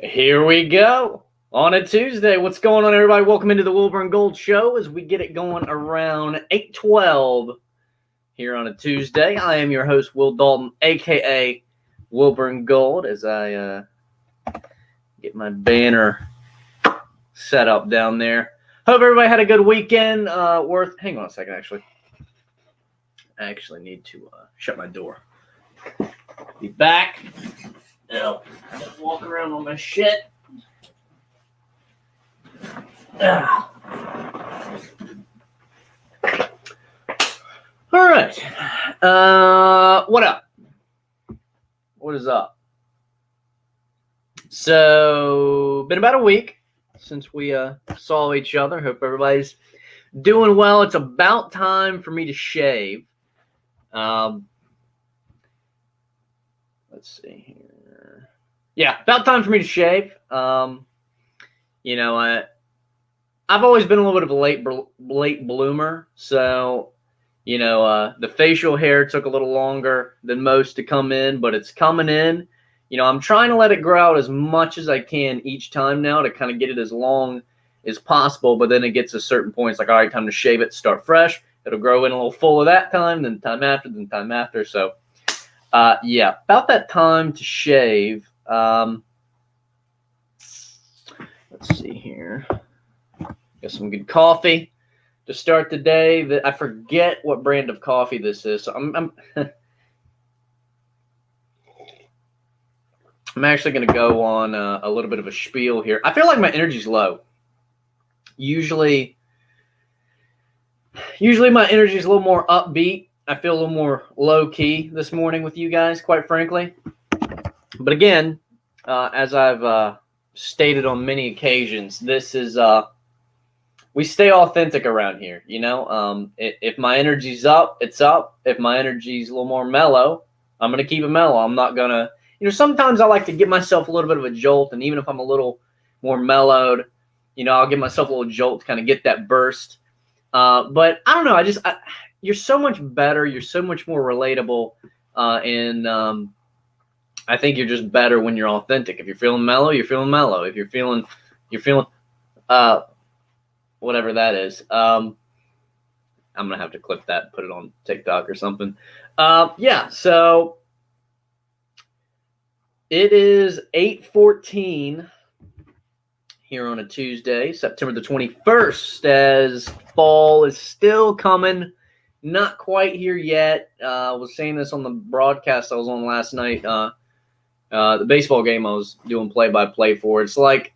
Here we go on a Tuesday. What's going on, everybody? Welcome into the Wilbur and Gold Show as we get it going around 8:12 here on a Tuesday. I am your host, Will Dalton, aka Wilbur and Gold, as I get my banner set up down there. Hope everybody had a good weekend. Hang on a second, actually. I actually need to shut my door. Be back. Just walking around on my shit. All right. What up? What is up? So, been about a week since we saw each other. Hope everybody's doing well. It's about time for me to shave. Let's see here. Yeah, about time for me to shave. I've always been a little bit of a late bloomer, so the facial hair took a little longer than most to come in, but it's coming in. I'm trying to let it grow out as much as I can each time now to kind of get it as long as possible, but then it gets to certain points like, all right, time to shave it, start fresh. It'll grow in a little fuller that time, then time after. So, about that time to shave. Let's see here. Got some good coffee to start the day. I forget what brand of coffee this is, so I'm I'm actually going to go on a little bit of a spiel here. I feel like my energy's low. Usually my energy is a little more upbeat. I feel a little more low-key this morning with you guys, quite frankly. But again, as I've stated on many occasions, this is we stay authentic around here. If my energy's up, it's up. If my energy's a little more mellow, I'm going to keep it mellow. I'm not going to, sometimes I like to give myself a little bit of a jolt, and even if I'm a little more mellowed, I'll give myself a little jolt to kind of get that burst. But I don't know. You're so much better. You're so much more relatable. And I think you're just better when you're authentic. If you're feeling mellow, you're feeling mellow. If you're feeling, whatever that is. I'm going to have to clip that and put it on TikTok or something. So it is 8:14 here on a Tuesday, September the 21st, as fall is still coming. Not quite here yet. I was saying this on the broadcast I was on last night. The baseball game I was doing play-by-play for. It's like,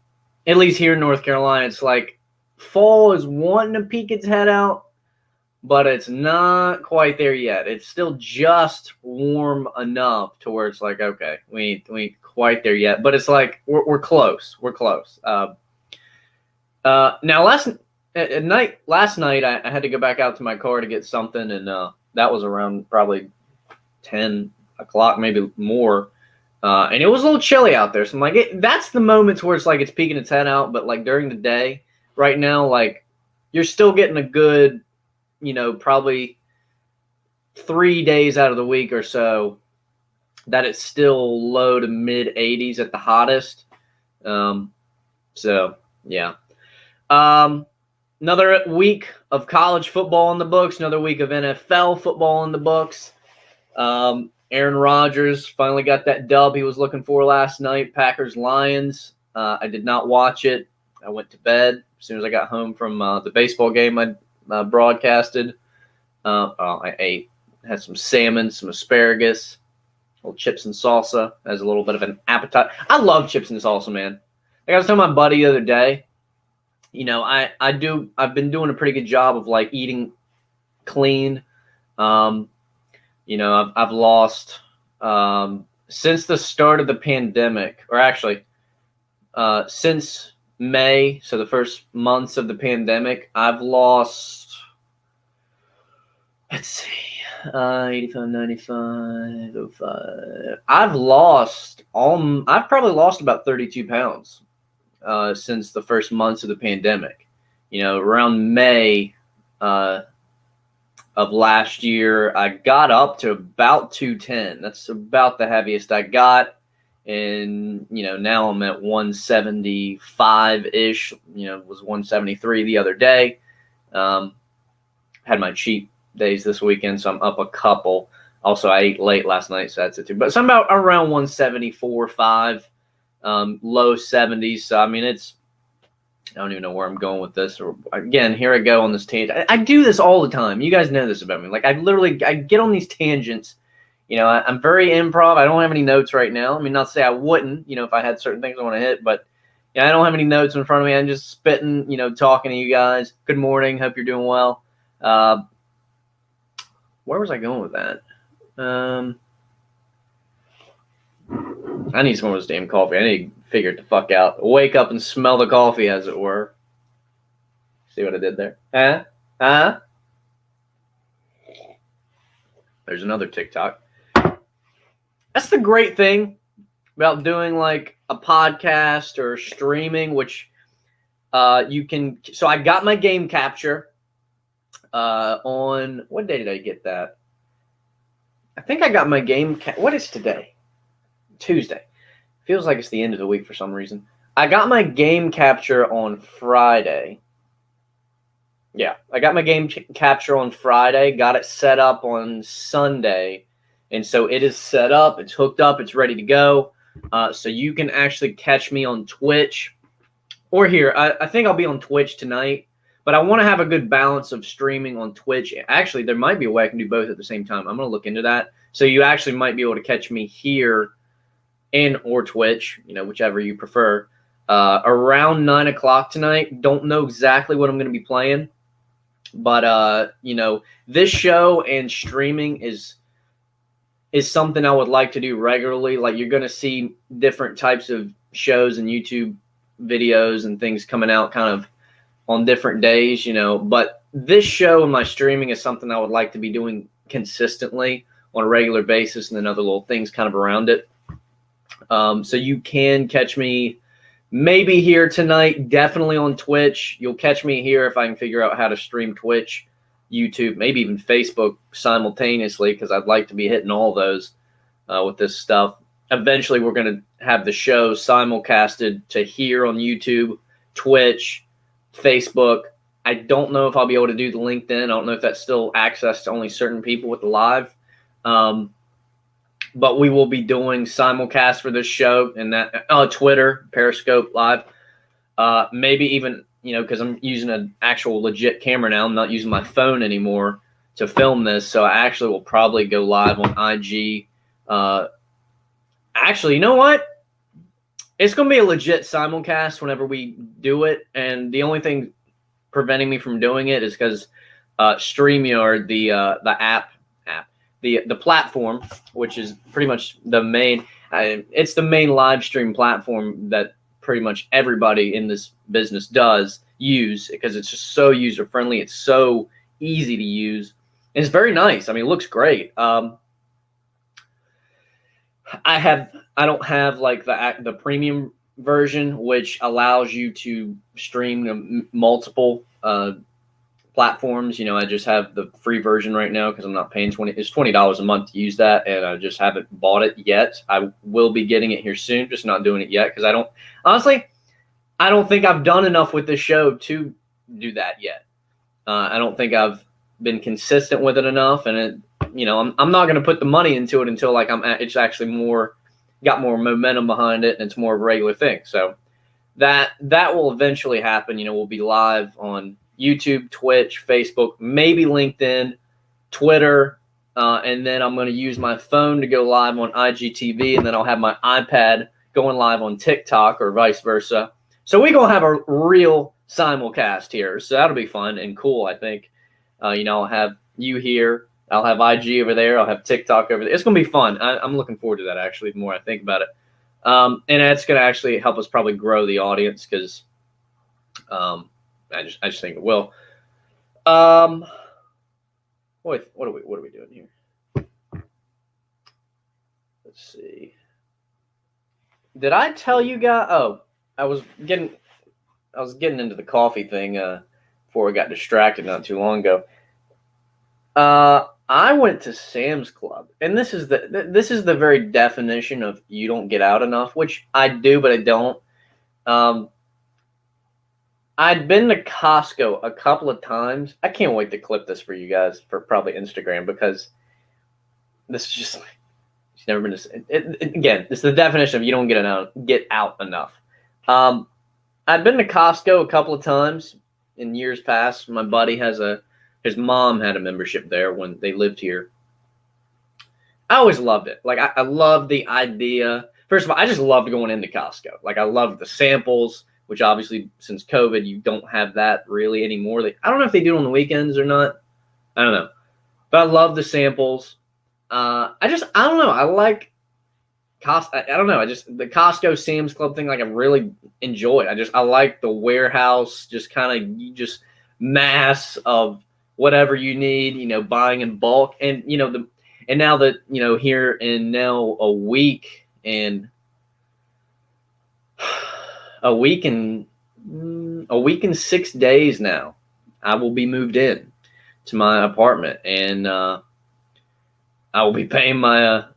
at least here in North Carolina, it's like fall is wanting to peek its head out, but it's not quite there yet. It's still just warm enough to where it's like, okay, we ain't quite there yet. But it's like we're close. We're close. Now last night I had to go back out to my car to get something, and that was around probably 10 o'clock, maybe more. And it was a little chilly out there. So I'm like, that's the moments where it's like it's peeking its head out. But like during the day right now, like you're still getting a good, probably 3 days out of the week or so that it's still low to mid 80s at the hottest. So yeah. Another week of college football in the books, another week of NFL football in the books. Aaron Rodgers finally got that dub he was looking for last night, Packers-Lions. I did not watch it. I went to bed as soon as I got home from the baseball game I broadcasted. I ate, had some salmon, some asparagus, little chips and salsa as a little bit of an appetite. I love chips and salsa, man. Like I was telling my buddy the other day, I've been doing a pretty good job of like eating clean. I've lost since the start of the pandemic, or actually since May, so the first months of the pandemic, I've lost, let's see, 85, 95, 05. I've probably lost about 32 pounds since the first months of the pandemic. Around May of last year, I got up to about 210. That's about the heaviest I got And, now I'm at 175-ish, was 173 the other day. Had my cheat days this weekend, so I'm up a couple. Also, I ate late last night, so that's it too. But so I'm about around 174, 5, low 70s. So, I mean, I don't even know where I'm going with this. Or again, here I go on this tangent. I do this all the time. You guys know this about me. Like, I get on these tangents. I'm very improv. I don't have any notes right now. I mean, not to say I wouldn't, if I had certain things I want to hit, but I don't have any notes in front of me. I'm just spitting, talking to you guys. Good morning. Hope you're doing well. Where was I going with that? I need some more of this damn coffee. I need to figure it the fuck out. Wake up and smell the coffee, as it were. See what I did there? Huh? There's another TikTok. That's the great thing about doing like a podcast or streaming, which you can. So I got my game capture on, what day did I get that? I think I got my game. What is today? Tuesday. Feels like it's the end of the week for some reason. I got my game capture on Friday. Yeah, I got my game capture on Friday. Got it set up on Sunday. And so it is set up. It's hooked up. It's ready to go. So you can actually catch me on Twitch. Or here. I think I'll be on Twitch tonight. But I want to have a good balance of streaming on Twitch. Actually, there might be a way I can do both at the same time. I'm going to look into that. So you actually might be able to catch me here and or Twitch, whichever you prefer, around 9 o'clock tonight. Don't know exactly what I'm going to be playing. But, this show and streaming is something I would like to do regularly. Like, you're going to see different types of shows and YouTube videos and things coming out kind of on different days, but this show and my streaming is something I would like to be doing consistently on a regular basis, and then other little things kind of around it. So you can catch me maybe here tonight, definitely on Twitch. You'll catch me here if I can figure out how to stream Twitch, YouTube, maybe even Facebook simultaneously, because I'd like to be hitting all those with this stuff. Eventually, we're going to have the show simulcasted to here on YouTube, Twitch, Facebook. I don't know if I'll be able to do the LinkedIn. I don't know if that's still access to only certain people with the live. But we will be doing simulcast for this show and that Twitter, Periscope Live. Maybe even, because I'm using an actual legit camera now. I'm not using my phone anymore to film this. So I actually will probably go live on IG. Actually, you know what? It's going to be a legit simulcast whenever we do it. And the only thing preventing me from doing it is because StreamYard, the app, the platform, which is pretty much the main, it's the main live stream platform that pretty much everybody in this business does use, because it's just so user friendly. It's so easy to use. And it's very nice. I mean, it looks great. I don't have like the premium version, which allows you to stream to multiple platforms. I just have the free version right now because I'm not paying it's $20 a month to use that, and I just haven't bought it yet. I will be getting it here soon, just not doing it yet because I don't think I've done enough with this show to do that yet. I don't think I've been consistent with it enough, and I'm not going to put the money into it until like it's actually got more momentum behind it, and it's more of a regular thing. So that will eventually happen. We'll be live on YouTube, Twitch, Facebook, maybe LinkedIn, Twitter, and then I'm going to use my phone to go live on IGTV, and then I'll have my iPad going live on TikTok or vice versa. So we're going to have a real simulcast here. So that'll be fun and cool, I think. I'll have you here. I'll have IG over there. I'll have TikTok over there. It's going to be fun. I'm looking forward to that, actually, the more I think about it. And it's going to actually help us probably grow the audience because I just think it will. What are we doing here? Let's see. Did I tell you guys? Oh, I was getting into the coffee thing before I got distracted not too long ago. I went to Sam's Club, and this is the very definition of you don't get out enough, which I do, but I don't. Um, I'd been to Costco a couple of times. I can't wait to clip this for you guys for probably Instagram, because this is just it's never been again. This is the definition of you don't get out enough. I'd been to Costco a couple of times in years past. My buddy his mom had a membership there when they lived here. I always loved it. Like I loved the idea. First of all, I just loved going into Costco. Like I loved the samples, which obviously since COVID, you don't have that really anymore. I don't know if they do it on the weekends or not. I don't know. But I love the samples. I don't know. I like I don't know. The Costco Sam's Club thing, like I really enjoy it. I like the warehouse, just kind of just mass of whatever you need, buying in bulk. And, and now that, here in now a week and 6 days now, I will be moved in to my apartment, and I will be paying my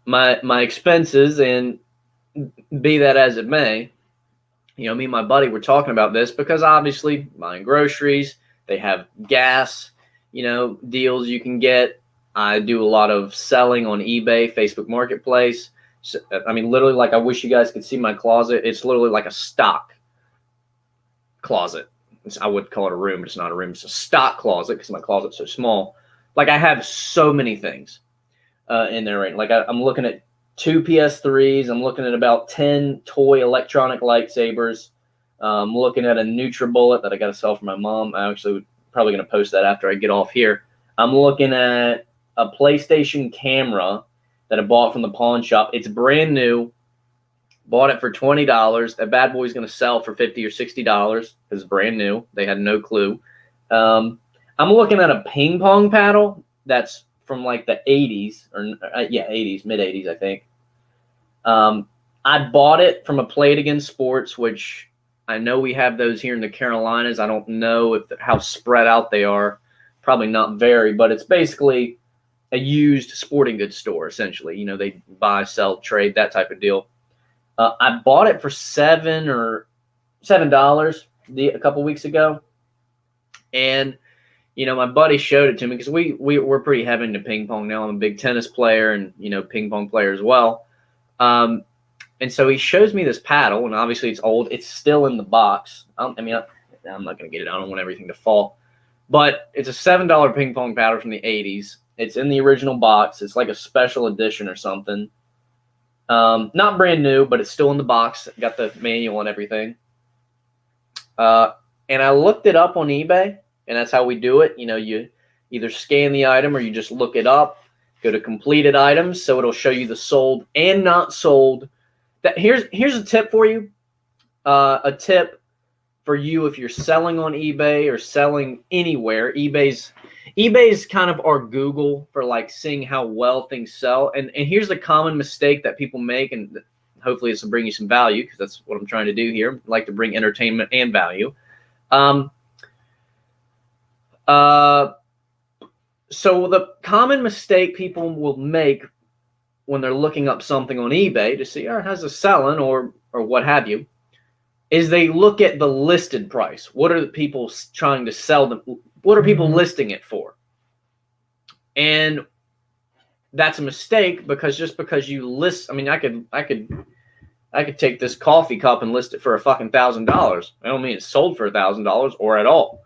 expenses. And be that as it may, me and my buddy were talking about this because obviously buying groceries, they have gas, deals you can get. I do a lot of selling on eBay, Facebook Marketplace. So, I mean, literally, like I wish you guys could see my closet. It's literally like a stock closet. I would call it a room, but it's not a room. It's a stock closet because my closet's so small. Like I have so many things in there, right? Like I'm looking at 2 PS3s. I'm looking at about 10 toy electronic lightsabers. I'm looking at a NutriBullet that I got to sell for my mom. I actually probably going to post that after I get off here. I'm looking at a PlayStation camera that I bought from the pawn shop. It's brand new. Bought it for $20. That bad boy's going to sell for $50 or $60 because it's brand new. They had no clue. I'm looking at a ping pong paddle that's from like the 80s or 80s, mid 80s, I think. I bought it from a Play It Again Sports, which I know we have those here in the Carolinas. I don't know how spread out they are. Probably not very, but it's basically a used sporting goods store, essentially. They buy, sell, trade, that type of deal. I bought it for $7 a couple weeks ago. And, my buddy showed it to me because we're pretty heavy into ping pong now. I'm a big tennis player and, ping pong player as well. And so he shows me this paddle, and obviously it's old. It's still in the box. I'm not going to get it. I don't want everything to fall. But it's a $7 ping pong paddle from the 80s. It's in the original box. It's like a special edition or something. Not brand new, but it's still in the box. Got the manual and everything. And I looked it up on eBay, and that's how we do it. You either scan the item or you just look it up. Go to completed items, so it'll show you the sold and not sold. Here's a tip for you. A tip for you if you're selling on eBay or selling anywhere. eBay's kind of our Google for like seeing how well things sell. And here's the common mistake that people make, and hopefully this will bring you some value because that's what I'm trying to do here. I like to bring entertainment and value. So the common mistake people will make when they're looking up something on eBay to see, how's it selling or what have you, is they look at the listed price. What are the people trying to sell them? What are people listing it for? And that's a mistake because just because you list, I mean, I could take this coffee cup and list it for $1,000. I don't mean it's sold for $1,000 or at all.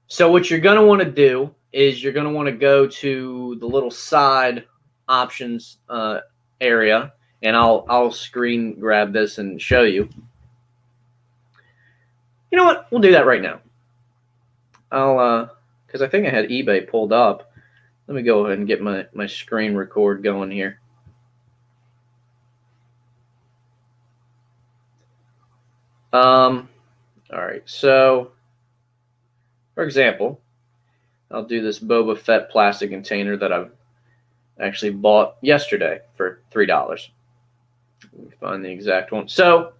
So what you're going to want to do is you're going to want to go to the little side options area, and I'll screen grab this and show you. You know what? We'll do that right now. Because I think I had eBay pulled up. Let me go ahead and get my screen record going here. All right, so for example, I'll do this Boba Fett plastic container that I've actually bought yesterday for $3. Let me find the exact one. So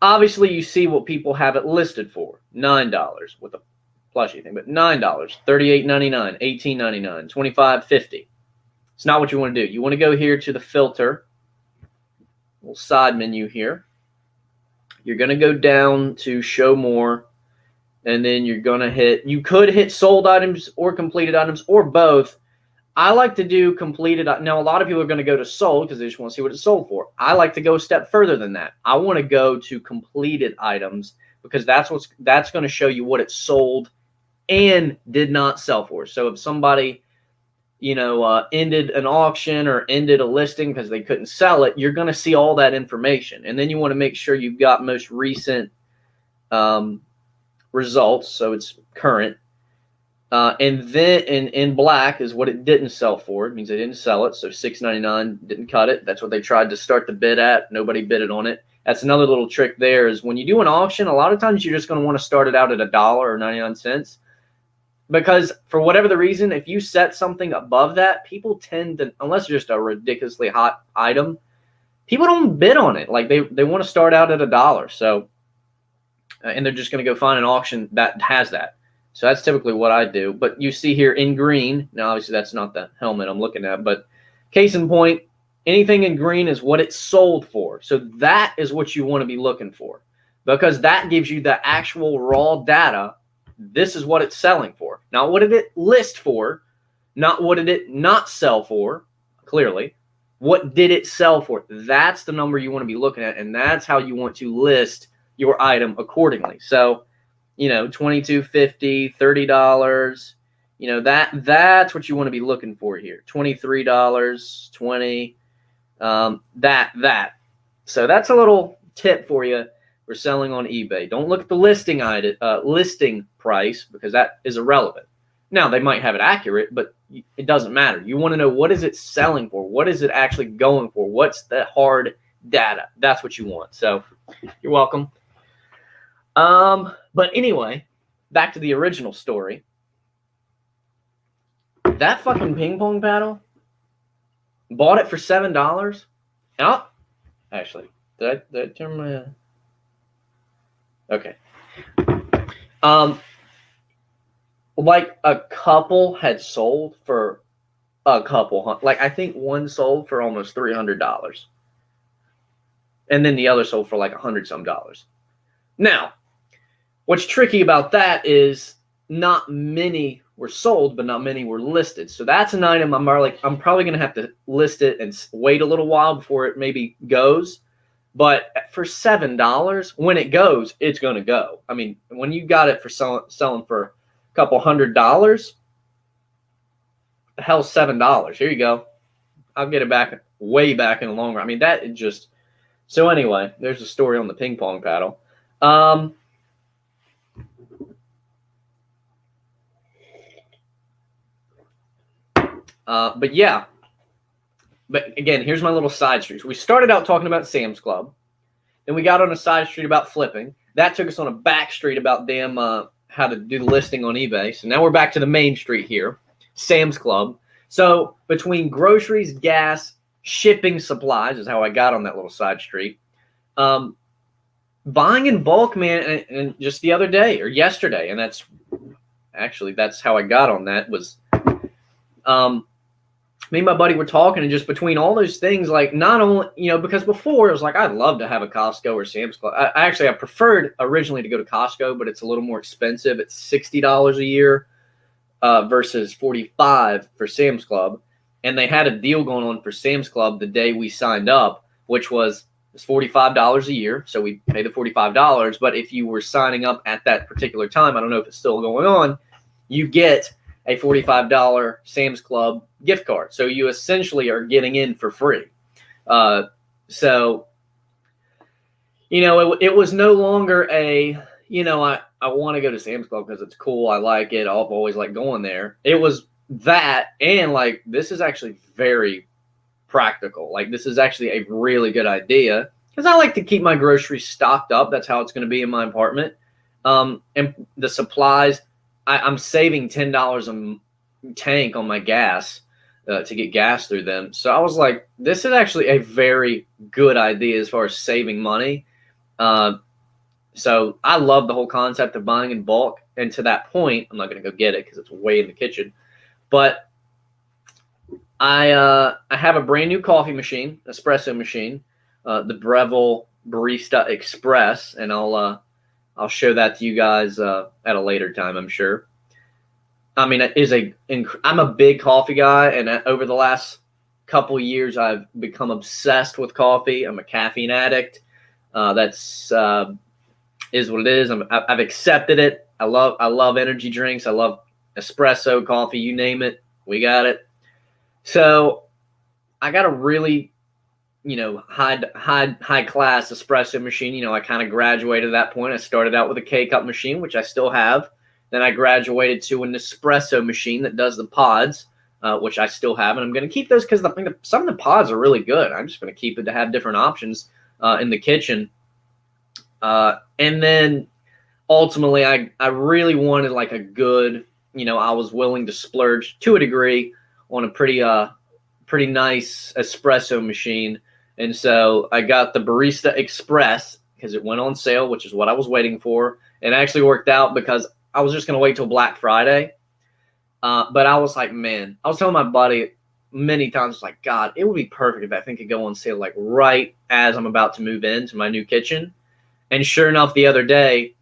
obviously you see what people have it listed for, $9 with a plus anything, but $9, $38.99, $18.99, $25.50. It's not what you want to do. You want to go here to the filter, little side menu here. You're going to go down to show more, and then you're going to hit, you could hit sold items or completed items or both. I like to do completed. Now, a lot of people are going to go to sold because they just want to see what it's sold for. I like to go a step further than that. I want to go to completed items because that's going to show you what it sold and did not sell for. So if somebody, ended an auction or ended a listing because they couldn't sell it, you're going to see all that information. And then you want to make sure you've got most recent results, so it's current. And then in black is what it didn't sell for. It means they didn't sell it. So $6.99 didn't cut it. That's what they tried to start the bid at. Nobody bidded on it. That's another little trick there is when you do an auction, a lot of times you're just going to want to start it out at $1 or 99 cents. Because for whatever the reason, if you set something above that, people tend to, unless it's just a ridiculously hot item, people don't bid on it. Like they want to start out at $1. So, and they're just going to go find an auction that has that. So that's typically what I do. But you see here in green, now obviously that's not the helmet I'm looking at, but case in point, anything in green is what it's sold for. So that is what you want to be looking for because that gives you the actual raw data. This is what it's selling for. Now, what did it list for? Not what did it not sell for, clearly. What did it sell for? That's the number you want to be looking at, and that's how you want to list your item accordingly. So, $22.50, $30, that's what you want to be looking for here. $23, $20, that. So that's a little tip for you for selling on eBay. Don't look at the listing price because that is irrelevant. Now, they might have it accurate, but it doesn't matter. You want to know what is it selling for? What is it actually going for? What's the hard data? That's what you want. So you're welcome. But anyway, back to the original story. That fucking ping pong paddle, bought it for $7. Oh, actually, did I turn my... Okay. Like a couple had sold for a couple, like I think one sold for almost $300. And then the other sold for like $100-some. Now, what's tricky about that is not many were sold, but not many were listed. So that's an item I'm probably going to have to list it and wait a little while before it maybe goes. But for $7, when it goes, it's going to go. I mean, when you got it for selling for a couple $100, the hell's $7? Here you go. I'll get it back way back in the long run. I mean, that is just... So anyway, there's a story on the ping pong paddle. But yeah. But again, here's my little side street. We started out talking about Sam's Club. Then we got on a side street about flipping. That took us on a back street about how to do the listing on eBay. So now we're back to the main street here, Sam's Club. So between groceries, gas, shipping supplies is how I got on that little side street. Buying in bulk, man, and just the other day or yesterday, and that's how I got on that was me and my buddy were talking, and just between all those things, like not only, because before it was like, I'd love to have a Costco or Sam's Club. I preferred originally to go to Costco, but it's a little more expensive. It's $60 a year versus $45 for Sam's Club. And they had a deal going on for Sam's Club the day we signed up, which was $45 a year. So we pay the $45. But if you were signing up at that particular time, I don't know if it's still going on, you get a $45 Sam's Club gift card. So you essentially are getting in for free. So, it was no longer I want to go to Sam's Club because it's cool. I like it. I've always liked going there. It was that, and like, this is actually very practical. Like, this is actually a really good idea because I like to keep my groceries stocked up. That's how it's going to be in my apartment. And the supplies, I'm saving $10 a tank on my gas to get gas through them. So I was like, this is actually a very good idea as far as saving money. So I love the whole concept of buying in bulk. And to that point, I'm not going to go get it because it's way in the kitchen. But I have a brand new coffee machine, espresso machine, the Breville Barista Express, and I'll show that to you guys at a later time, I'm sure. I mean, I'm a big coffee guy, and over the last couple years, I've become obsessed with coffee. I'm a caffeine addict. That's is what it is. I've accepted it. I love energy drinks. I love espresso, coffee, you name it, we got it. So I got a really, high class espresso machine. I kind of graduated at that point. I started out with a K-cup machine, which I still have. Then I graduated to an espresso machine that does the pods, which I still have, and I'm going to keep those because some of the pods are really good. I'm just going to keep it to have different options in the kitchen. And then ultimately, I really wanted like a good, I was willing to splurge to a degree on a pretty nice espresso machine. And so I got the Barista Express because it went on sale, which is what I was waiting for. It actually worked out because I was just going to wait till Black Friday. But I was like, man, I was telling my buddy many times, like, God, it would be perfect if that thing could go on sale like right as I'm about to move into my new kitchen. And sure enough, the other day,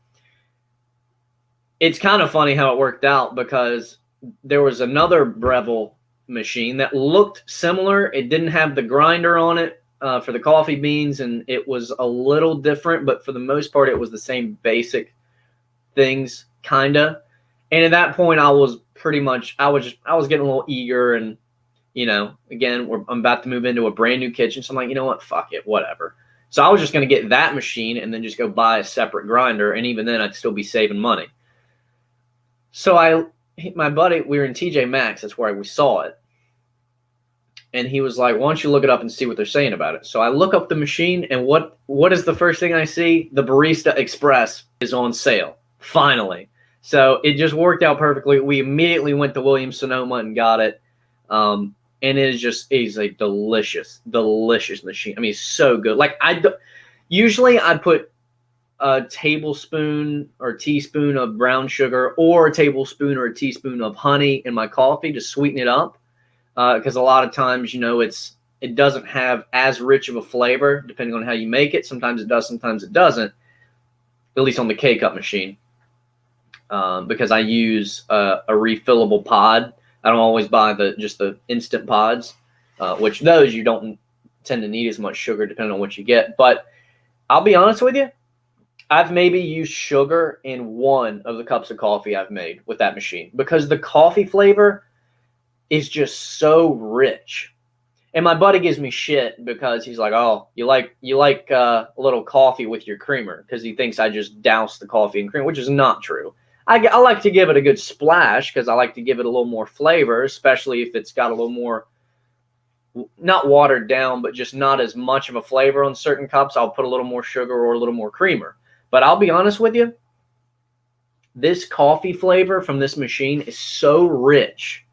it's kind of funny how it worked out because there was another Breville machine that looked similar. It didn't have the grinder on it for the coffee beans, and it was a little different, but for the most part, it was the same basic things, kinda. And at that point, I was getting a little eager, and again, I'm about to move into a brand new kitchen, so I'm like, you know what, fuck it, whatever. So I was just going to get that machine and then just go buy a separate grinder, and even then, I'd still be saving money. So my buddy, we were in TJ Maxx, that's where we saw it. And he was like, why don't you look it up and see what they're saying about it? So I look up the machine, and what is the first thing I see? The Barista Express is on sale, finally. So it just worked out perfectly. We immediately went to Williams-Sonoma and got it. And it is a delicious, delicious machine. I mean, it's so good. Like usually I put a tablespoon or teaspoon of brown sugar or a tablespoon or a teaspoon of honey in my coffee to sweeten it up. Because a lot of times, it doesn't have as rich of a flavor depending on how you make it. Sometimes it does, sometimes it doesn't, at least on the K-cup machine. Because I use a refillable pod. I don't always buy just the instant pods, which those you don't tend to need as much sugar depending on what you get. But I'll be honest with you, I've maybe used sugar in one of the cups of coffee I've made with that machine because the coffee flavor is just so rich. And my buddy gives me shit because he's like, oh, you like a little coffee with your creamer, because he thinks I just douse the coffee in cream, which is not true. I like to give it a good splash because I like to give it a little more flavor, especially if it's got a little more, not watered down, but just not as much of a flavor on certain cups. I'll put a little more sugar or a little more creamer. But I'll be honest with you, this coffee flavor from this machine is so rich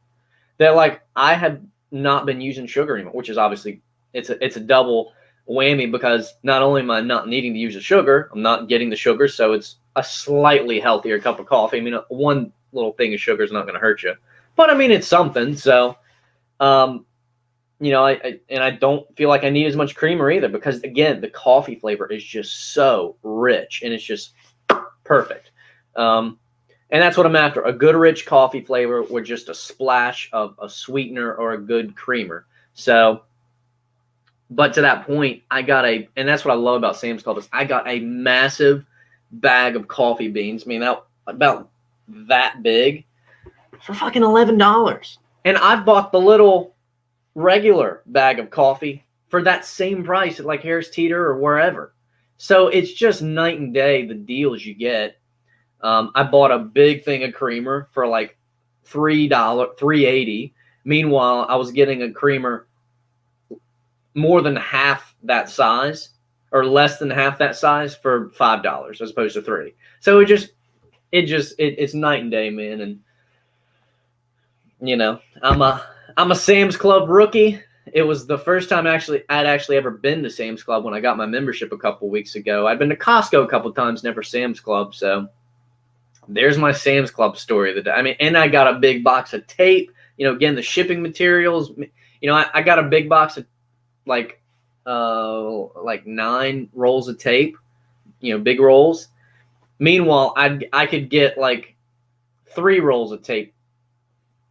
that like I have not been using sugar anymore, which is obviously it's a double whammy because not only am I not needing to use the sugar, I'm not getting the sugar, so it's a slightly healthier cup of coffee. I mean, one little thing of sugar is not going to hurt you, but I mean, it's something. So, I don't feel like I need as much creamer either because again, the coffee flavor is just so rich and it's just perfect. And that's what I'm after, a good rich coffee flavor with just a splash of a sweetener or a good creamer. So, but to that point, and that's what I love about Sam's Club is I got a massive bag of coffee beans. I mean, about that big for fucking $11. And I've bought the little regular bag of coffee for that same price at like Harris Teeter or wherever. So it's just night and day the deals you get. I bought a big thing of creamer for like $3.80. Meanwhile, I was getting a creamer more than half that size or less than half that size for $5 as opposed to $3. So it's night and day, man. And I'm a Sam's Club rookie, it was the first time I'd actually ever been to Sam's Club when I got my membership a couple weeks ago. I'd been to Costco a couple times, never Sam's Club. So there's my Sam's Club story. And I got a big box of tape. Again, the shipping materials. I got a big box of like 9 rolls of tape. Big rolls. Meanwhile, I could get like 3 rolls of tape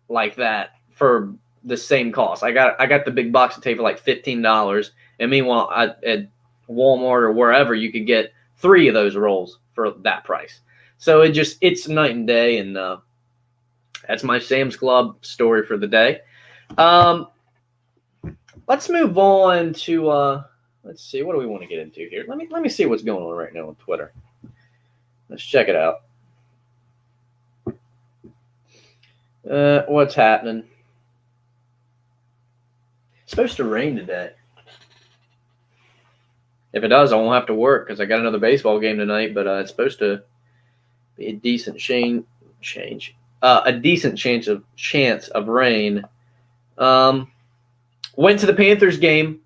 like that for the same cost. I got the big box of tape for like $15, and meanwhile, at Walmart or wherever you could get 3 of those rolls for that price. So it's night and day, and that's my Sam's Club story for the day. Let's move on to let's see, what do we want to get into here? Let me see what's going on right now on Twitter. Let's check it out. What's happening? It's supposed to rain today. If it does, I won't have to work because I got another baseball game tonight. But it's supposed to be a decent a decent chance of rain. Went to the Panthers game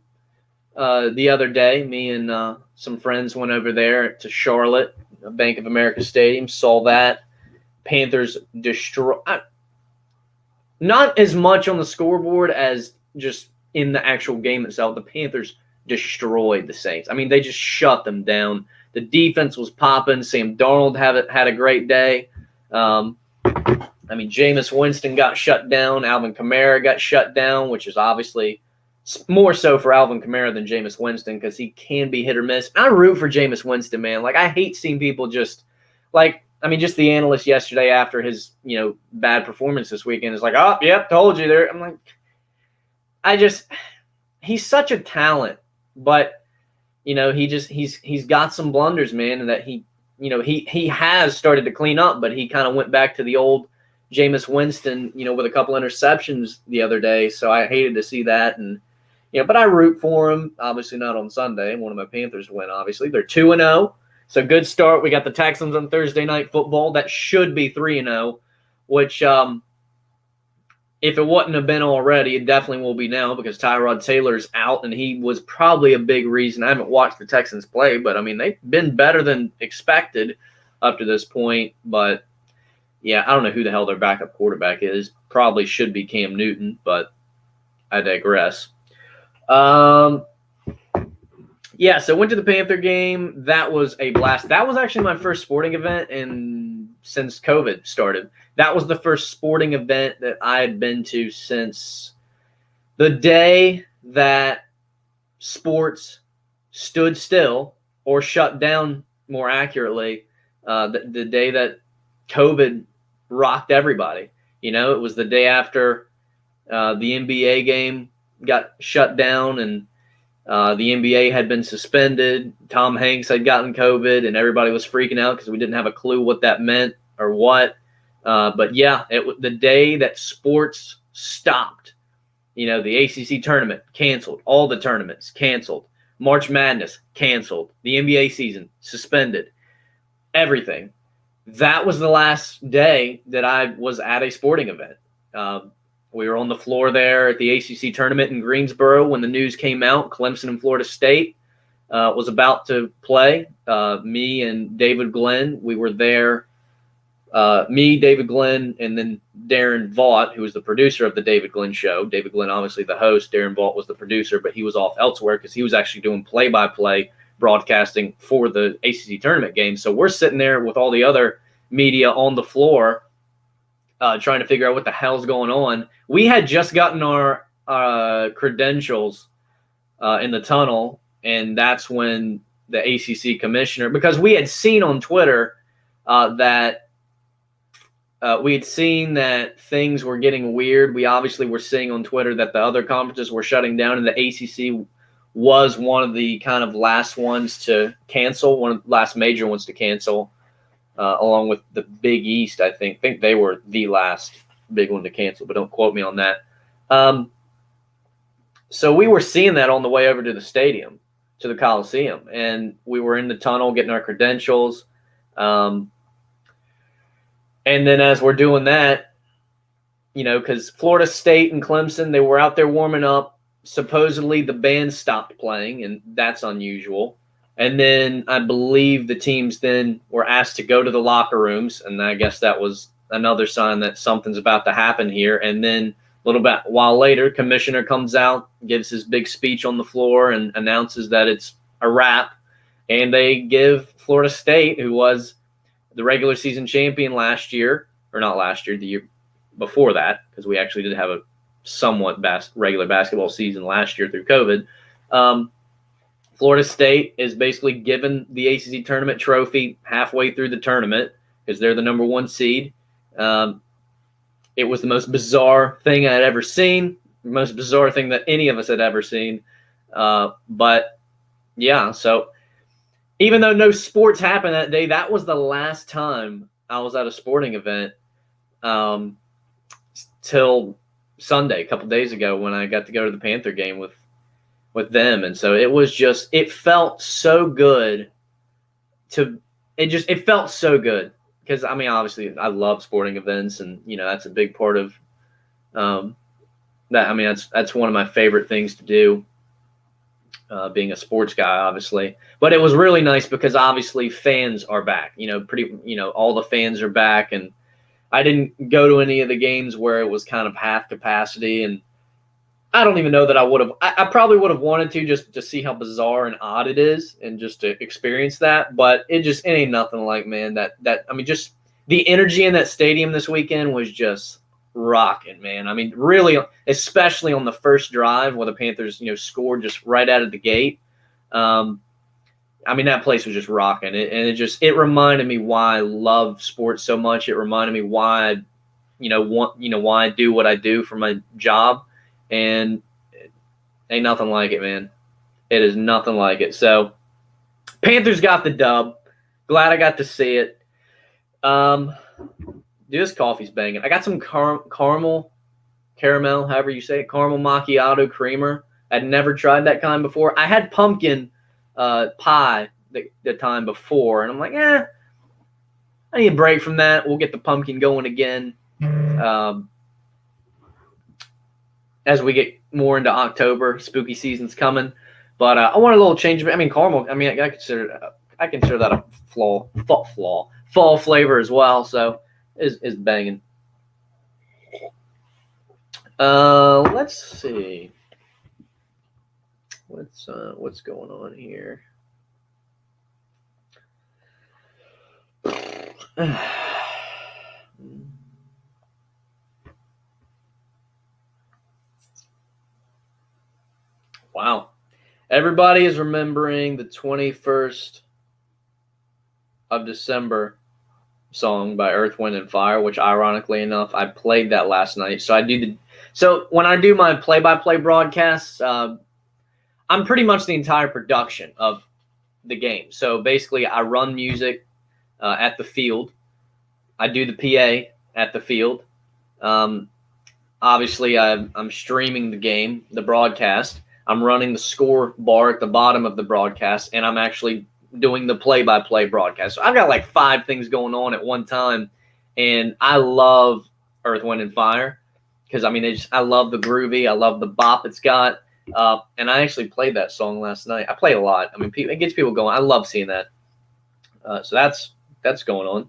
the other day. Me and some friends went over there to Charlotte, Bank of America Stadium. Saw that. Panthers not as much on the scoreboard as just in the actual game itself. The Panthers destroyed the Saints. I mean, they just shut them down. The defense was popping. Sam Darnold had a great day. Jameis Winston got shut down. Alvin Kamara got shut down, which is obviously more so for Alvin Kamara than Jameis Winston because he can be hit or miss. I root for Jameis Winston, man. Like, I hate seeing people just the analyst yesterday after his, bad performance this weekend is like, oh, yep, told you there. I'm like, he's such a talent, but, he's got some blunders, man, and that he has started to clean up, but he kind of went back to the old Jameis Winston, with a couple interceptions the other day. So I hated to see that. And, but I root for him, obviously not on Sunday. One of my Panthers win, obviously. They're 2-0. So good start. We got the Texans on Thursday Night Football. That should be 3-0, which if it wouldn't have been already, it definitely will be now because Tyrod Taylor's out, and he was probably a big reason. I haven't watched the Texans play, but, they've been better than expected up to this point. But, yeah, I don't know who the hell their backup quarterback is. Probably should be Cam Newton, but I digress. Yeah, so went to the Panther game. That was a blast. That was actually my first sporting event since COVID started. That was the first sporting event that I had been to since the day that sports stood still or shut down, more accurately, the day that COVID rocked everybody. It was the day after the NBA game got shut down and the NBA had been suspended. Tom Hanks had gotten COVID, and everybody was freaking out because we didn't have a clue what that meant or what. But yeah, the day that sports stopped, the ACC tournament canceled, all the tournaments canceled, March Madness canceled, the NBA season suspended, everything. That was the last day that I was at a sporting event. We were on the floor there at the ACC tournament in Greensboro when the news came out. Clemson and Florida State was about to play. Me and David Glenn, we were there. Me, David Glenn, and then Darren Vaught, who was the producer of the David Glenn show. David Glenn, obviously the host. Darren Vaught was the producer, but he was off elsewhere because he was actually doing play-by-play broadcasting for the ACC tournament game. So we're sitting there with all the other media on the floor trying to figure out what the hell's going on. We had just gotten our credentials in the tunnel, and that's when the ACC commissioner, because we had seen on Twitter that we had seen that things were getting weird. We obviously were seeing on Twitter that the other conferences were shutting down, and the ACC was one of the kind of last ones to cancel, one of the last major ones to cancel, along with the Big East, I think. I think they were the last big one to cancel, but don't quote me on that. So we were seeing that on the way over to the stadium, to the Coliseum, and we were in the tunnel getting our credentials. And then as we're doing that, because Florida State and Clemson, they were out there warming up. supposedly the band stopped playing, and that's unusual. And then I believe the teams then were asked to go to the locker rooms, and I guess that was another sign that something's about to happen here. And then a little bit while later, commissioner comes out, gives his big speech on the floor, and announces that it's a wrap. And they give Florida State, who was the regular season champion last year, or not last year, the year before that, because we actually did have a somewhat regular basketball season last year through COVID. Florida State is basically given the ACC tournament trophy halfway through the tournament because they're the number 1 seed. It was the most bizarre thing I had ever seen, the most bizarre thing that any of us had ever seen. But, yeah, so even though no sports happened that day, that was the last time I was at a sporting event till Sunday, a couple days ago, when I got to go to the Panther game with them. And so it felt so good it felt so good because, I mean, obviously I love sporting events, and, that's a big part of that. I mean, that's one of my favorite things to do, being a sports guy, obviously. But it was really nice because obviously fans are back, all the fans are back, and I didn't go to any of the games where it was kind of half capacity, and I don't even know that I would have. I probably would have wanted to, just to see how bizarre and odd it is, and just to experience that. But it ain't nothing like, man, that I mean, just the energy in that stadium this weekend was just rocking, man. I mean, really, especially on the first drive where the Panthers, scored just right out of the gate. I mean, that place was just rocking, and it reminded me why I love sports so much. It reminded me why, why I do what I do for my job. And it ain't nothing like it, man. It is nothing like it. So, Panthers got the dub. Glad I got to see it. Dude, this coffee's banging. I got some caramel, however you say it, caramel macchiato creamer. I'd never tried that kind before. I had pumpkin pie the time before, and I'm like, I need a break from that. We'll get the pumpkin going again. As we get more into October, spooky season's coming. But I want a little change. I mean, caramel. I mean, I consider that a fall flavor as well. So is banging. Let's see. What's going on here? Wow. Everybody is remembering the 21st of December song by Earth, Wind, and Fire, which ironically enough, I played that last night. So when I do my play-by-play broadcasts, I'm pretty much the entire production of the game. So basically, I run music at the field. I do the PA at the field. Obviously, I'm streaming the game, the broadcast. I'm running the score bar at the bottom of the broadcast, and I'm actually doing the play-by-play broadcast. So I've got like 5 things going on at one time, and I love Earth, Wind, and Fire because, I mean, I love the groovy. I love the bop it's got, and I actually played that song last night. I play a lot. I mean, it gets people going. I love seeing that. So that's going on.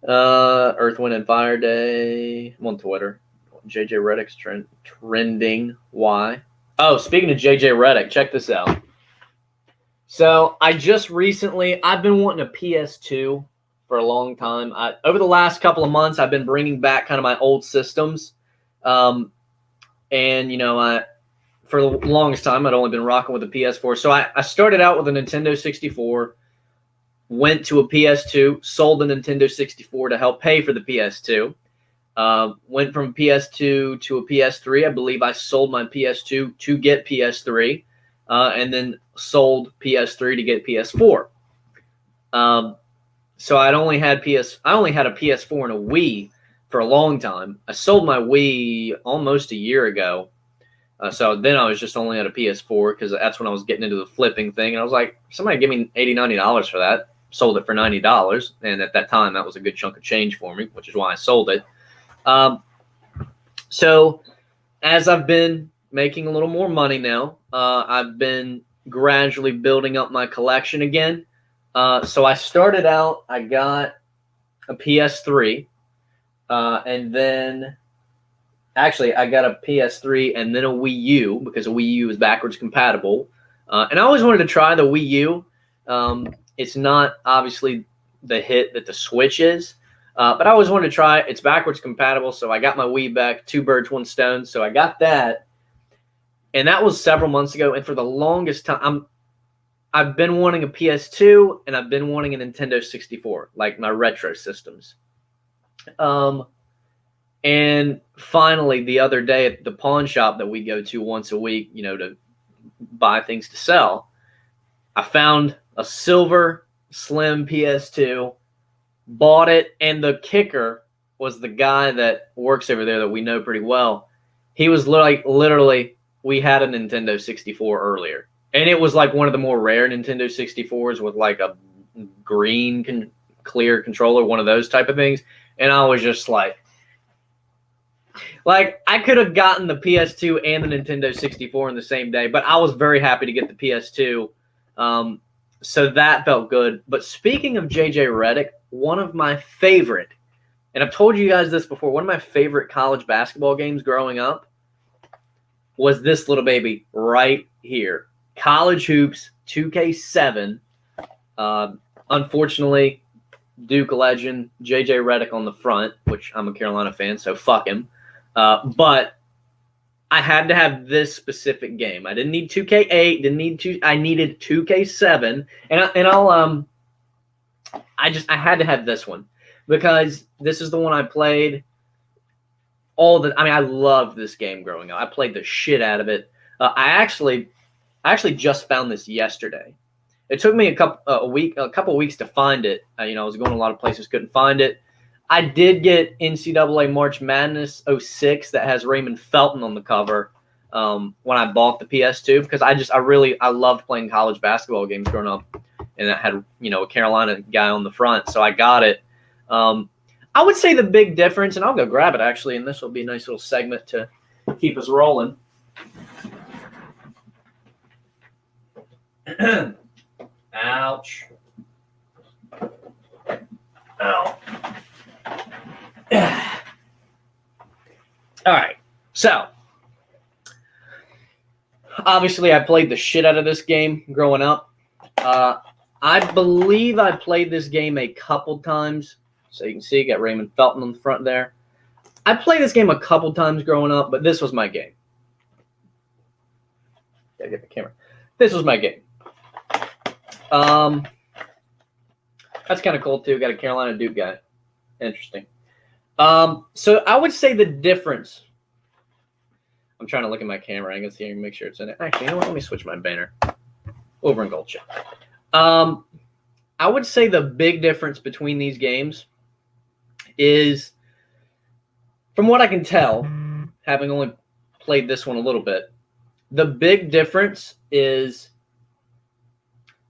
Earth, Wind, and Fire Day. I'm on Twitter. JJ Redick's trending. Why? Oh, speaking of JJ Redick, check this out. So I've been wanting a PS2 for a long time. Over the last couple of months, I've been bringing back kind of my old systems. And, for the longest time, I'd only been rocking with a PS4. So I started out with a Nintendo 64, went to a PS2, sold the Nintendo 64 to help pay for the PS2. Went from PS2 to a PS3. I believe I sold my PS2 to get PS3, and then sold PS3 to get PS4. So I only had a PS4 and a Wii for a long time. I sold my Wii almost a year ago. So then I was just only at a PS4 because that's when I was getting into the flipping thing. And I was like, somebody give me $80, $90 for that. Sold it for $90. And at that time, that was a good chunk of change for me, which is why I sold it. So as I've been making a little more money now. I've been gradually building up my collection again. So I started out, I got a PS3, and then actually I got a PS3 and then a Wii U, because a Wii U is backwards compatible. And I always wanted to try the Wii U. It's not obviously the hit that the Switch is, but I always wanted to try it. It's backwards compatible, so I got my Wii back, 2 birds, 1 stone. So I got that, and that was several months ago. And for the longest time, I've been wanting a PS2, and I've been wanting a Nintendo 64, like my retro systems. And finally, the other day at the pawn shop that we go to once a week, to buy things to sell, I found a silver slim PS2, bought it, and the kicker was the guy that works over there that we know pretty well. He was literally, we had a Nintendo 64 earlier, and it was like one of the more rare Nintendo 64s with like a green clear controller, one of those type of things. And I was just like I could have gotten the PS2 and the Nintendo 64 in the same day, but I was very happy to get the PS2. So that felt good. But speaking of JJ Redick, one of my favorite, and I've told you guys this before, one of my favorite college basketball games growing up was this little baby right here. College Hoops 2K7. Unfortunately, Duke legend JJ Redick on the front, which I'm a Carolina fan, so fuck him. But I had to have this specific game. I didn't need 2K8. I needed 2K7, I had to have this one because this is the one I played I loved this game growing up. I played the shit out of it. I actually just found this yesterday. It took me a couple weeks to find it. I was going to a lot of places, couldn't find it. I did get NCAA March Madness 06 that has Raymond Felton on the cover when I bought the PS2, because I loved playing college basketball games growing up, and it had a Carolina guy on the front, so I got it. I would say the big difference, and I'll go grab it actually, and this will be a nice little segment to keep us rolling. Ouch. Ow. All right, so obviously I played the shit out of this game growing up. I believe I played this game a couple times. So you can see, got Raymond Felton on the front there. I played this game a couple times growing up, but this was my game. Gotta get the camera. This was my game. That's kind of cool too. Got a Carolina Duke guy. Interesting. So I would say the difference. I'm trying to look at my camera. I can see and make sure it's in it. Actually, you know what? Let me switch my banner. Over in Gold Show. I would say the big difference between these games is, from what I can tell, having only played this one a little bit, the big difference is,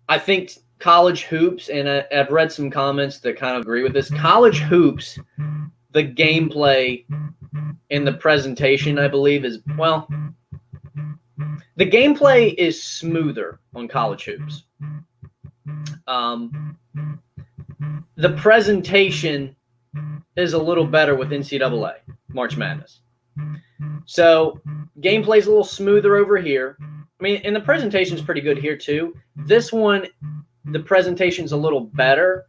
I think College Hoops, and I've read some comments that kind of agree with this. College Hoops, the gameplay and the presentation, I believe, is, well, the gameplay is smoother on College Hoops. The presentation is a little better with NCAA March Madness. So gameplay is a little smoother over here. I mean, and the presentation is pretty good here too. This one, the presentation is a little better,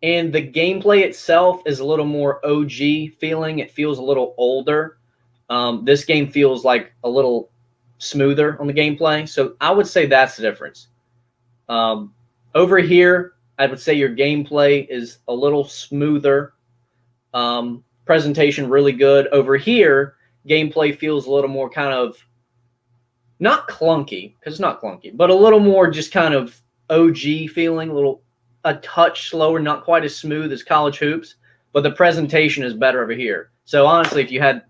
and the gameplay itself is a little more OG feeling. It feels a little older. This game feels like a little smoother on the gameplay. So I would say that's the difference. Over here, I would say your gameplay is a little smoother. Presentation really good. Over here, gameplay feels a little more kind of, not clunky, because it's not clunky, but a little more just kind of OG feeling, a touch slower, not quite as smooth as College Hoops, but the presentation is better over here. So honestly, if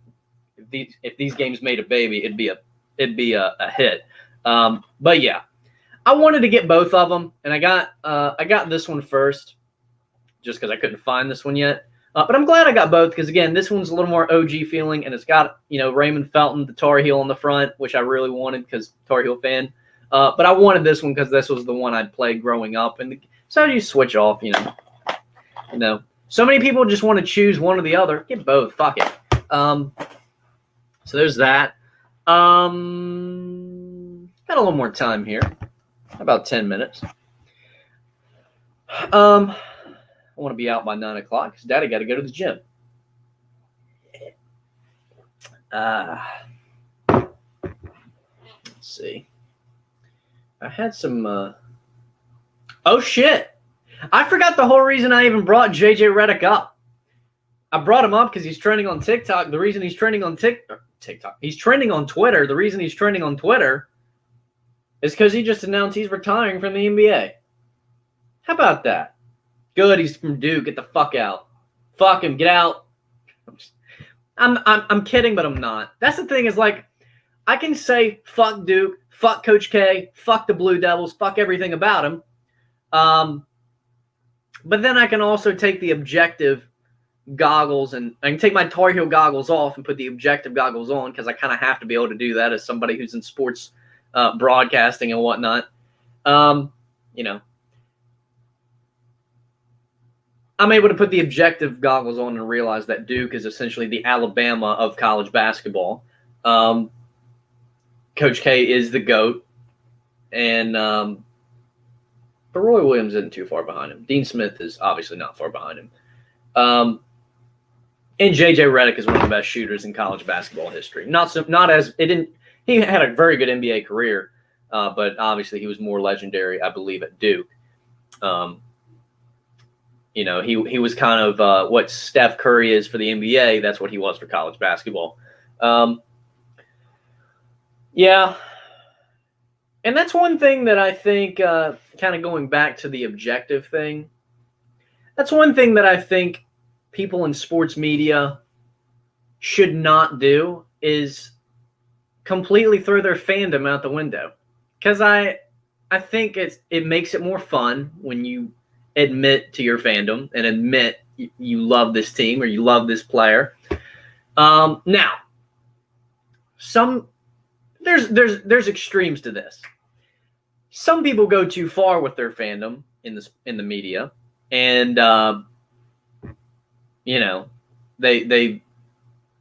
these games made a baby, it'd be a hit. But yeah, I wanted to get both of them, and I got this one first, just because I couldn't find this one yet. But I'm glad I got both because, again, this one's a little more OG feeling, and it's got, Raymond Felton, the Tar Heel on the front, which I really wanted because Tar Heel fan. But I wanted this one because this was the one I'd played growing up. And so you switch off, So many people just want to choose one or the other. Get both. Fuck it. So there's that. Got a little more time here. About 10 minutes. I want to be out by 9 o'clock because Daddy got to go to the gym. Let's see. I had some. Oh shit! I forgot the whole reason I even brought JJ Redick up. I brought him up because he's trending on TikTok. The reason he's trending on TikTok, he's trending on Twitter. The reason he's trending on Twitter is because he just announced he's retiring from the NBA. How about that? Good, he's from Duke. Get the fuck out. Fuck him. Get out. I'm kidding, but I'm not. That's the thing is, like, I can say fuck Duke, fuck Coach K, fuck the Blue Devils, fuck everything about him. But then I can also take the objective goggles and I can take my Tar Heel goggles off and put the objective goggles on because I kind of have to be able to do that as somebody who's in sports broadcasting and whatnot. I'm able to put the objective goggles on and realize that Duke is essentially the Alabama of college basketball. Coach K is the GOAT. And but Roy Williams isn't too far behind him. Dean Smith is obviously not far behind him. And JJ Redick is one of the best shooters in college basketball history. He had a very good NBA career, but obviously he was more legendary, I believe, at Duke. He was kind of what Steph Curry is for the NBA. That's what he was for college basketball. Yeah. And that's one thing that I think, kind of going back to the objective thing, that's one thing that I think people in sports media should not do is completely throw their fandom out the window. Because I think it makes it more fun when you admit to your fandom and admit you love this team or you love this player. Now, there's extremes to this. Some people go too far with their fandom in the media, and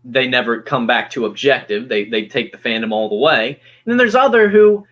they never come back to objective. They take the fandom all the way. And then there's other who,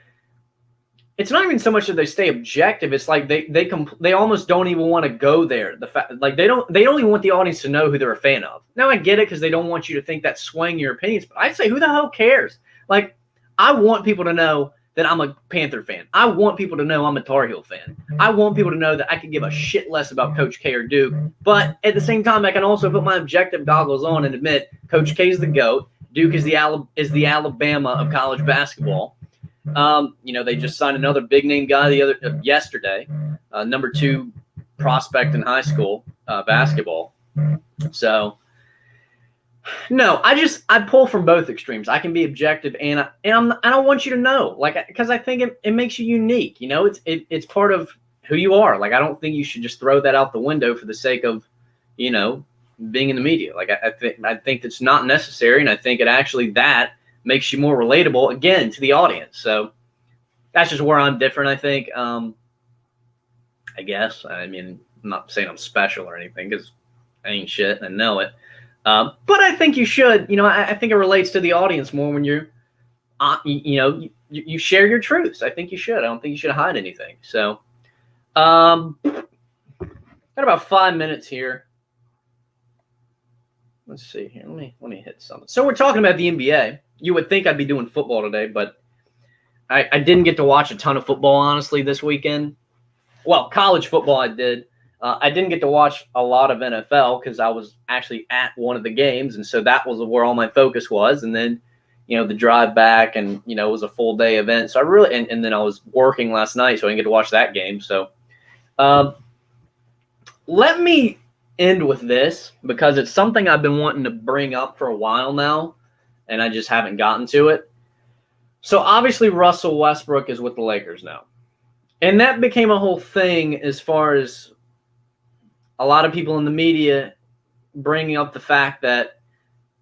it's not even so much that they stay objective. It's like they almost don't even want to go there. The fact, like they don't even want the audience to know who they're a fan of. Now I get it because they don't want you to think that's swaying your opinions. But I'd say, who the hell cares? Like, I want people to know that I'm a Panther fan. I want people to know I'm a Tar Heel fan. I want people to know that I could give a shit less about Coach K or Duke. But at the same time, I can also put my objective goggles on and admit Coach K is the GOAT. Duke is the Alabama of college basketball. They just signed another big name guy yesterday, number 2 prospect in high school basketball. So, no, I pull from both extremes. I can be objective, and I don't want you to know, like, because I think it makes you unique. It's part of who you are. Like, I don't think you should just throw that out the window for the sake of, being in the media. Like, I think it's not necessary, and I think it actually that makes you more relatable, again, to the audience. So that's just where I'm different, I think. I guess. I mean, I'm not saying I'm special or anything because I ain't shit and I know it. But I think you should. I think it relates to the audience more when you're, you share your truths. I think you should. I don't think you should hide anything. So, got about 5 minutes here. Let's see here. Let me hit something. So we're talking about the NBA. You would think I'd be doing football today, but I didn't get to watch a ton of football, honestly, this weekend. Well, college football I did. I didn't get to watch a lot of NFL because I was actually at one of the games, and so that was where all my focus was. And then, the drive back, and it was a full day event. So I really, and then I was working last night, so I didn't get to watch that game. So, let me end with this because it's something I've been wanting to bring up for a while now, and I just haven't gotten to it. So obviously Russell Westbrook is with the Lakers now. And that became a whole thing as far as a lot of people in the media bringing up the fact that,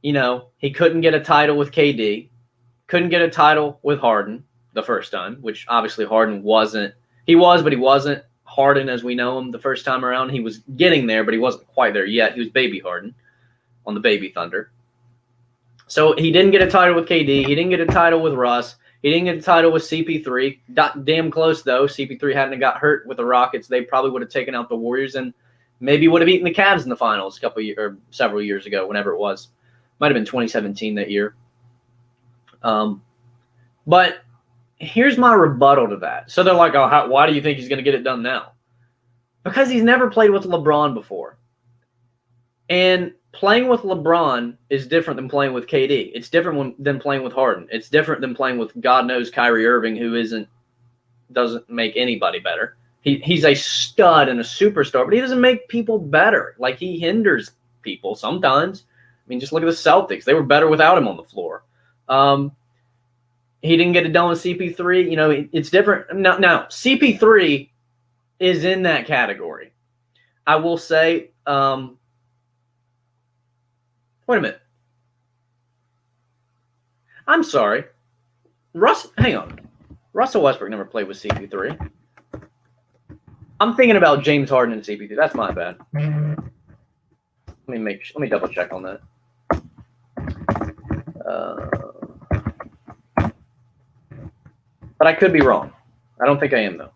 he couldn't get a title with KD, couldn't get a title with Harden the first time, which obviously Harden wasn't. He was, but he wasn't Harden as we know him the first time around. He was getting there, but he wasn't quite there yet. He was baby Harden on the baby Thunder. So he didn't get a title with KD. He didn't get a title with Russ. He didn't get a title with CP3. Damn close, though. CP3 hadn't got hurt with the Rockets. They probably would have taken out the Warriors and maybe would have beaten the Cavs in the finals several years ago, whenever it was. Might have been 2017 that year. But here's my rebuttal to that. So they're like, oh, why do you think he's going to get it done now? Because he's never played with LeBron before. And playing with LeBron is different than playing with KD. It's different than playing with Harden. It's different than playing with, God knows, Kyrie Irving, who doesn't make anybody better. He's a stud and a superstar, but he doesn't make people better. Like, he hinders people sometimes. I mean, just look at the Celtics. They were better without him on the floor. He didn't get it done with CP3. It's different. Now, CP3 is in that category. I will say, wait a minute. I'm sorry. Hang on. Russell Westbrook never played with CP3. I'm thinking about James Harden and CP3. That's my bad. Let me double check on that. But I could be wrong. I don't think I am, though.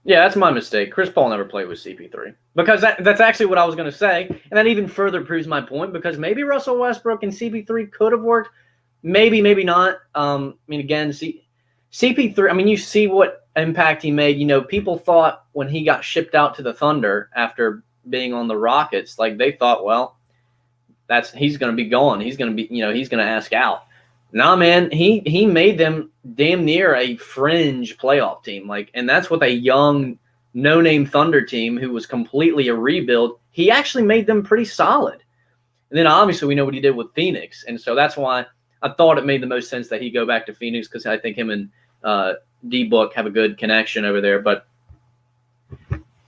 Yeah, that's my mistake. Chris Paul never played with CP3. Because that's actually what I was going to say. And that even further proves my point, because maybe Russell Westbrook and CP3 could have worked. Maybe, maybe not. Again, CP3, you see what impact he made. People thought when he got shipped out to the Thunder after being on the Rockets, like, they thought, well, he's going to be gone. He's going to be, he's going to ask out. Nah, man, he made them damn near a fringe playoff team. And that's with a young, no-name Thunder team who was completely a rebuild. He actually made them pretty solid. And then obviously we know what he did with Phoenix. And so that's why I thought it made the most sense that he go back to Phoenix, because I think him and D-Book have a good connection over there. But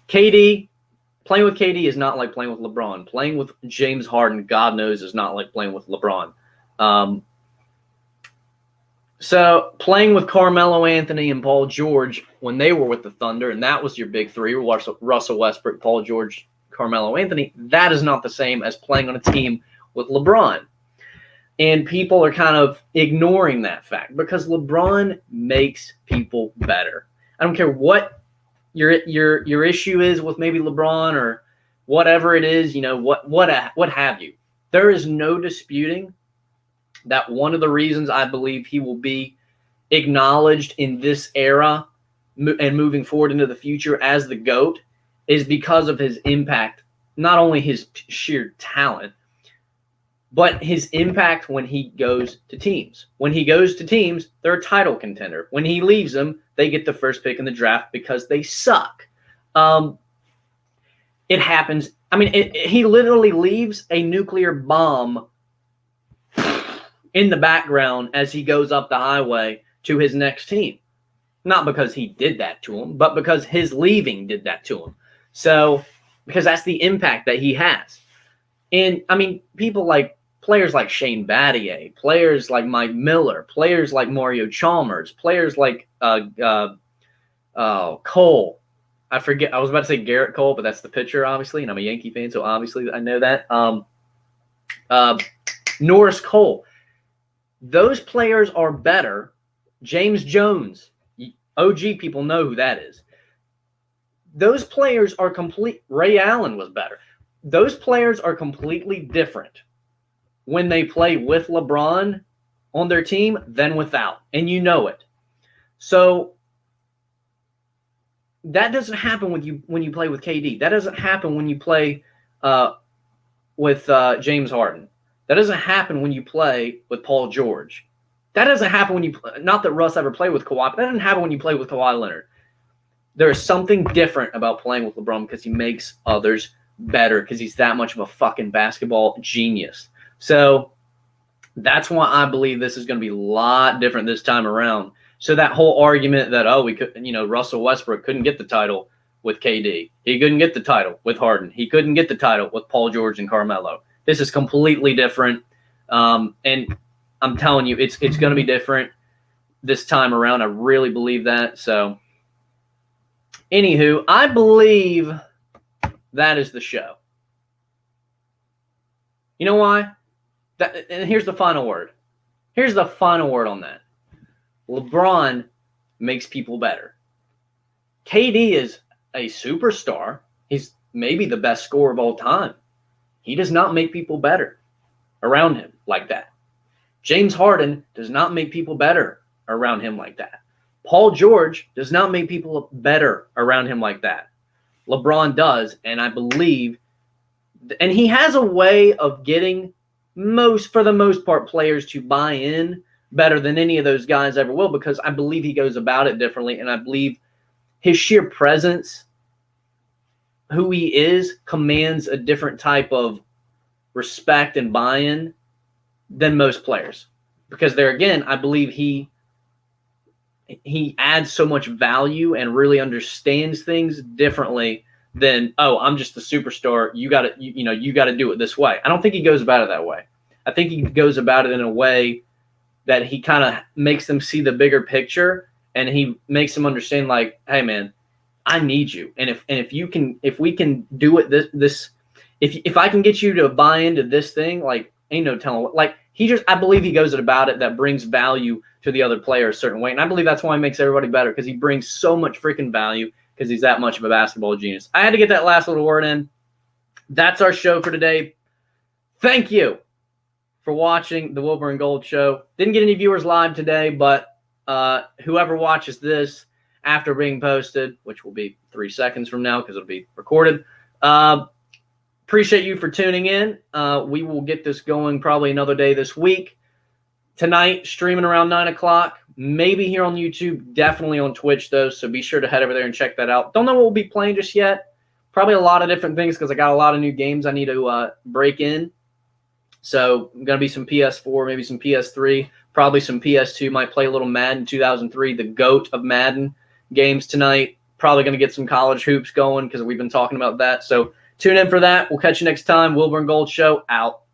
playing with KD is not like playing with LeBron. Playing with James Harden, God knows, is not like playing with LeBron. So playing with Carmelo Anthony and Paul George when they were with the Thunder, and that was your big three, Russell Westbrook, Paul George, Carmelo Anthony, that is not the same as playing on a team with LeBron. And people are kind of ignoring that fact because LeBron makes people better. I don't care what your issue is with maybe LeBron or whatever it is, what have you. There is no disputing that one of the reasons I believe he will be acknowledged in this era and moving forward into the future as the GOAT is because of his impact, not only his sheer talent, but his impact when he goes to teams. When he goes to teams, they're a title contender. When he leaves them, they get the first pick in the draft because they suck. It happens. He literally leaves a nuclear bomb in the background as he goes up the highway to his next team. Not because he did that to him, but because his leaving did that to him. So, because that's the impact that he has. And, players like Shane Battier, players like Mike Miller, players like Mario Chalmers, players like Cole. I forget. I was about to say Garrett Cole, but that's the pitcher, obviously, and I'm a Yankee fan, so obviously I know that. Norris Cole. Those players are better. James Jones, OG people know who that is. Those players are complete. Ray Allen was better. Those players are completely different when they play with LeBron on their team than without, and you know it. So that doesn't happen when you play with KD. That doesn't happen when you play with James Harden. That doesn't happen when you play with Paul George. That doesn't happen when you – not that Russ ever played with Kawhi, but that doesn't happen when you play with Kawhi Leonard. There is something different about playing with LeBron because he makes others better because he's that much of a fucking basketball genius. So that's why I believe this is going to be a lot different this time around. So that whole argument that, we could, Russell Westbrook couldn't get the title with KD. He couldn't get the title with Harden. He couldn't get the title with Paul George and Carmelo. This is completely different. And I'm telling you, it's going to be different this time around. I really believe that. So, anywho, I believe that is the show. You know why? And here's the final word. Here's the final word on that. LeBron makes people better. KD is a superstar. He's maybe the best scorer of all time. He does not make people better around him like that. James Harden does not make people better around him like that. Paul George does not make people better around him like that. LeBron does, and I believe, and he has a way of getting for the most part, players to buy in better than any of those guys ever will, because I believe he goes about it differently, and I believe his sheer presence, who he is, commands a different type of respect and buy-in than most players. Because there again, I believe he adds so much value and really understands things differently than, I'm just the superstar. You got to you got to do it this way. I don't think he goes about it that way. I think he goes about it in a way that he kind of makes them see the bigger picture, and he makes them understand, like, hey man, I need you. And if we can do it if I can get you to buy into this thing, like, ain't no telling what, like, I believe he goes about it that brings value to the other player a certain way. And I believe that's why he makes everybody better, because he brings so much freaking value, because he's that much of a basketball genius. I had to get that last little word in. That's our show for today. Thank you for watching the Wilbur and Gold Show. Didn't get any viewers live today, but whoever watches this after being posted, which will be 3 seconds from now because it'll be recorded, appreciate you for tuning in. We will get this going probably another day this week. Tonight, streaming around 9 o'clock, maybe here on YouTube, definitely on Twitch, though, so be sure to head over there and check that out. Don't know what we'll be playing just yet. Probably a lot of different things, because I got a lot of new games I need to break in. So, going to be some PS4, maybe some PS3, probably some PS2. Might play a little Madden 2003, the GOAT of Madden games tonight. Probably going to get some college hoops going, because we've been talking about that. So, tune in for that. We'll catch you next time. Wilbur and Gold Show, out.